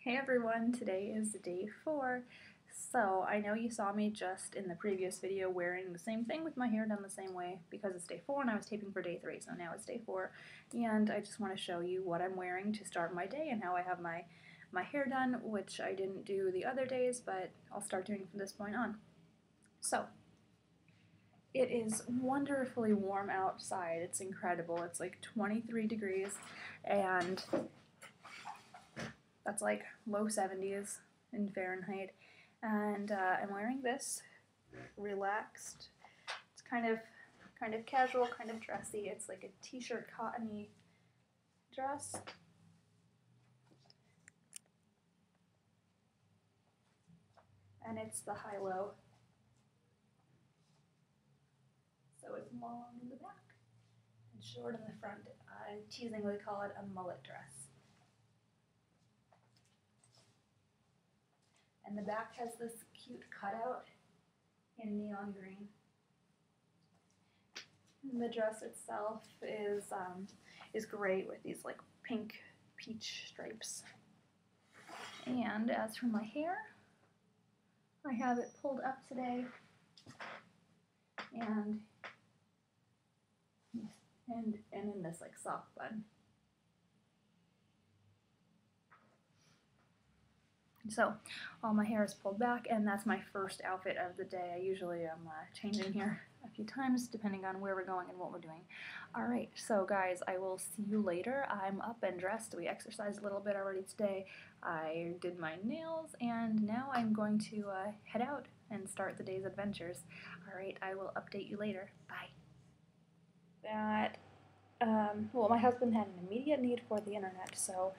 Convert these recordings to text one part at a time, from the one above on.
Hey everyone, today is day 4. So I know you saw me just in the previous video wearing the same thing with my hair done the same way because it's day 4 and I was taping for day 3, so now it's day 4. And I just want to show you what I'm wearing to start my day and how I have my hair done, which I didn't do the other days, but I'll start doing from this point on. So, it is wonderfully warm outside. It's incredible. It's like 23 degrees and that's like low 70s in Fahrenheit. And I'm wearing this relaxed. It's kind of casual, kind of dressy. It's like a t-shirt cottony dress. And it's the high-low. So it's long in the back and short in the front. I teasingly call it a mullet dress. And the back has this cute cutout in neon green. And the dress itself is great with these like pink peach stripes. And as for my hair, I have it pulled up today and in this like soft bun. So all my hair is pulled back, and that's my first outfit of the day. I usually am changing here a few times depending on where we're going and what we're doing. Alright, so guys, I will see you later. I'm up and dressed. We exercised a little bit already today. I did my nails, and now I'm going to head out and start the day's adventures. Alright, I will update you later. Bye. Well, my husband had an immediate need for the internet, so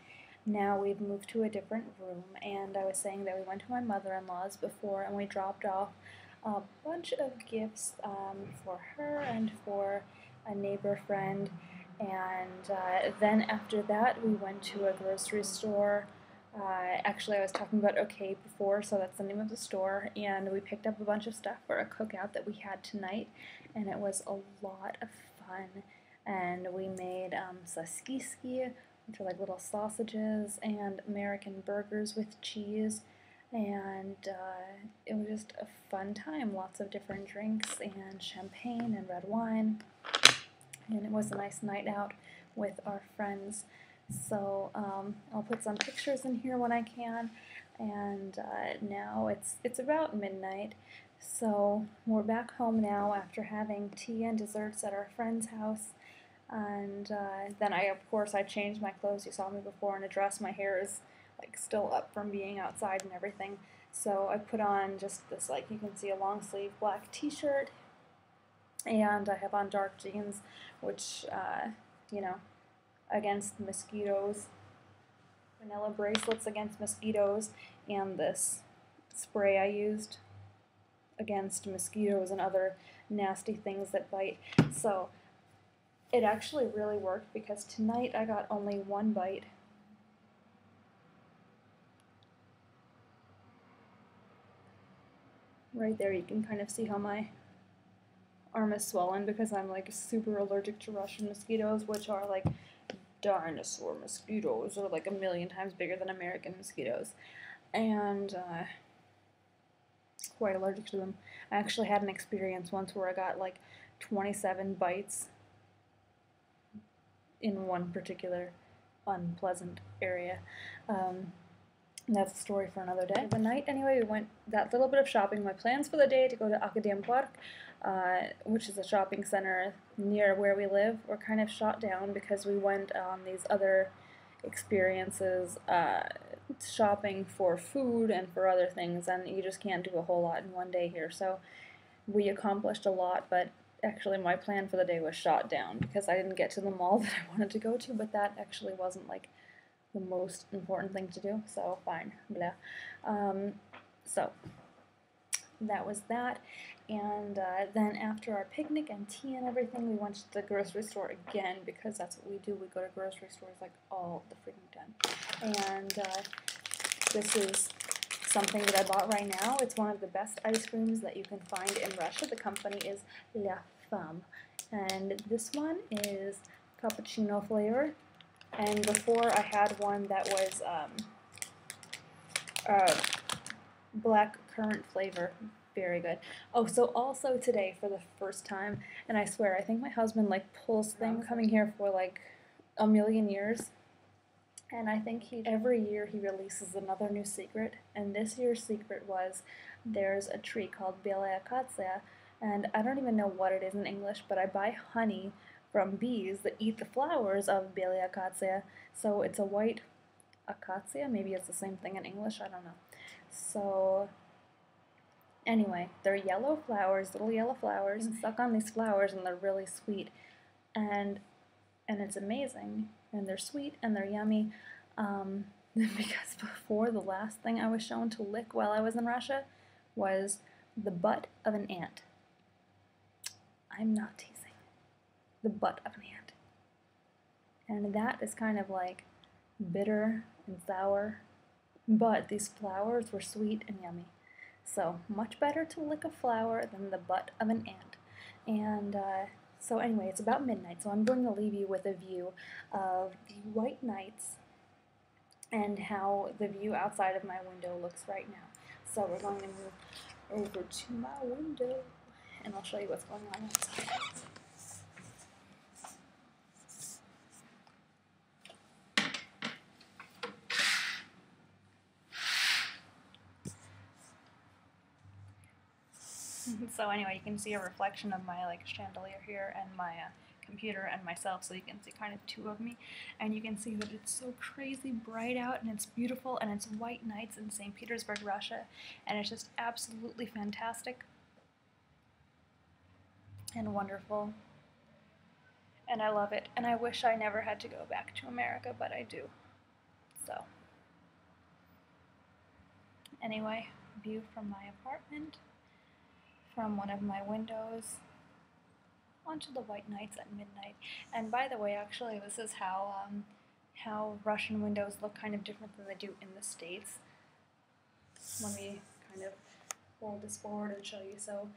now we've moved to a different room, and I was saying that we went to my mother-in-law's before and we dropped off a bunch of gifts for her and for a neighbor friend, and then after that we went to a grocery store. Actually, I was talking about OK before, so that's the name of the store, and we picked up a bunch of stuff for a cookout that we had tonight, and it was a lot of fun. And we made saskiski, which are like little sausages, and American burgers with cheese, and it was just a fun time. Lots of different drinks and champagne and red wine, and it was a nice night out with our friends. So I'll put some pictures in here when I can, and now it's about midnight. So we're back home now after having tea and desserts at our friend's house. And then of course I changed my clothes. You saw me before in a dress. My hair is like still up from being outside and everything. So I put on just this, like you can see, a long sleeve black t-shirt, and I have on dark jeans, which you know, against mosquitoes, vanilla bracelets against mosquitoes, and this spray I used against mosquitoes and other nasty things that bite. So it actually really worked because tonight I got only one bite. Right there you can kind of see how my arm is swollen because I'm like super allergic to Russian mosquitoes, which are like dinosaur mosquitoes, or like a million times bigger than American mosquitoes, and quite allergic to them. I actually had an experience once where I got like 27 bites in one particular unpleasant area. That's a story for another day. The night, anyway, we went that little bit of shopping. My plans for the day to go to Academ Park, which is a shopping center near where we live, were kind of shot down because we went on these other experiences, shopping for food and for other things, and you just can't do a whole lot in one day here. So we accomplished a lot, but actually my plan for the day was shot down because I didn't get to the mall that I wanted to go to, but that actually wasn't like the most important thing to do, so fine, blah. So that was that, and then after our picnic and tea and everything, we went to the grocery store again because that's what we do. We go to grocery stores like all the freaking time. And this is something that I bought right now. It's one of the best ice creams that you can find in Russia. The company is La Femme, and this one is cappuccino flavor. And before I had one that was black currant flavor. Very good. Oh, so also today for the first time, and I swear, I think my husband like pulls things coming here for like a million years. And I think every year he releases another new secret. And this year's secret was there's a tree called Bela Acacia, and I don't even know what it is in English, but I buy honey from bees that eat the flowers of Bela Acacia. So it's a white acacia. Maybe it's the same thing in English. I don't know. So anyway, they're yellow flowers, little yellow flowers. You can suck on these flowers and they're really sweet, and it's amazing. And they're sweet and they're yummy. Because before, the last thing I was shown to lick while I was in Russia was the butt of an ant. I'm not teasing. The butt of an ant. And that is kind of like bitter and sour, but these flowers were sweet and yummy. So much better to lick a flower than the butt of an ant. And so anyway, it's about midnight, so I'm going to leave you with a view of the white nights and how the view outside of my window looks right now. So we're going to move over to my window, and I'll show you what's going on outside. So anyway, you can see a reflection of my like chandelier here and my computer and myself, so you can see kind of two of me, and you can see that it's so crazy bright out and it's beautiful, and it's white nights in St. Petersburg, Russia, and it's just absolutely fantastic and wonderful, and I love it, and I wish I never had to go back to America, but I do. So anyway, view from my apartment, from one of my windows, onto the white nights at midnight. And by the way, actually, this is how Russian windows look kind of different than they do in the States. Let me kind of fold this forward and show you. So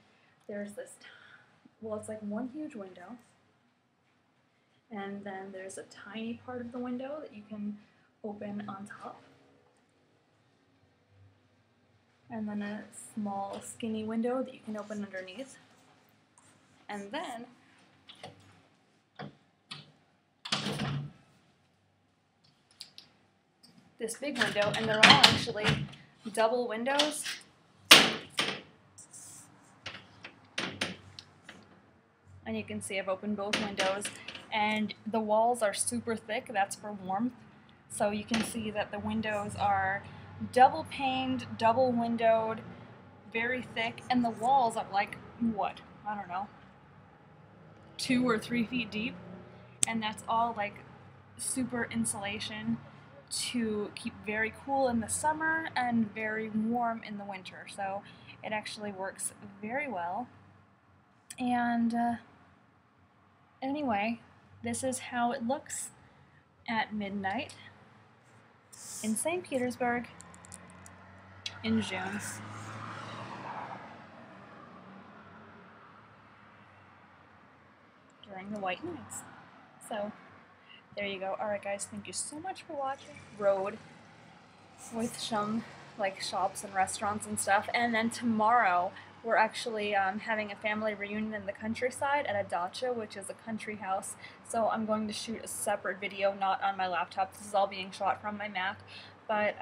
there's this, well, it's like one huge window, and then there's a tiny part of the window that you can open on top, and then a small skinny window that you can open underneath, and then this big window, and they're all actually double windows. And you can see I've opened both windows, and the walls are super thick. That's for warmth. So you can see that the windows are double paned, double windowed, very thick, and the walls are like, what? I don't know, 2 or 3 feet deep, and that's all like super insulation to keep very cool in the summer and very warm in the winter. So it actually works very well. And anyway, this is how it looks at midnight in St. Petersburg in June. During the white nights. So there you go. Alright guys, thank you so much for watching. Road with some like shops and restaurants and stuff, and then tomorrow we're actually having a family reunion in the countryside at a dacha, which is a country house. So I'm going to shoot a separate video, not on my laptop. This is all being shot from my Mac, but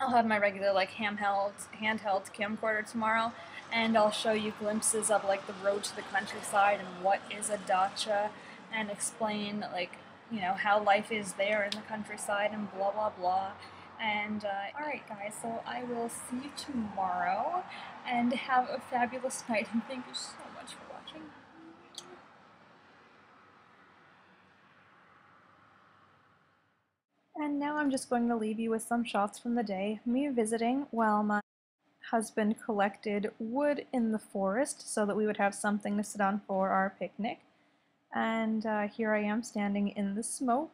I'll have my regular like handheld camcorder tomorrow, and I'll show you glimpses of like the road to the countryside and what is a dacha, and explain like, you know, how life is there in the countryside and blah blah blah. And alright guys, so I will see you tomorrow, and have a fabulous night, and thank you so much for watching. And now I'm just going to leave you with some shots from the day, me visiting while my husband collected wood in the forest so that we would have something to sit on for our picnic. And here I am standing in the smoke,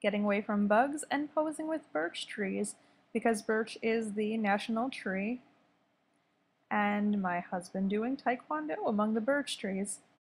getting away from bugs, and posing with birch trees, because birch is the national tree, and my husband doing taekwondo among the birch trees.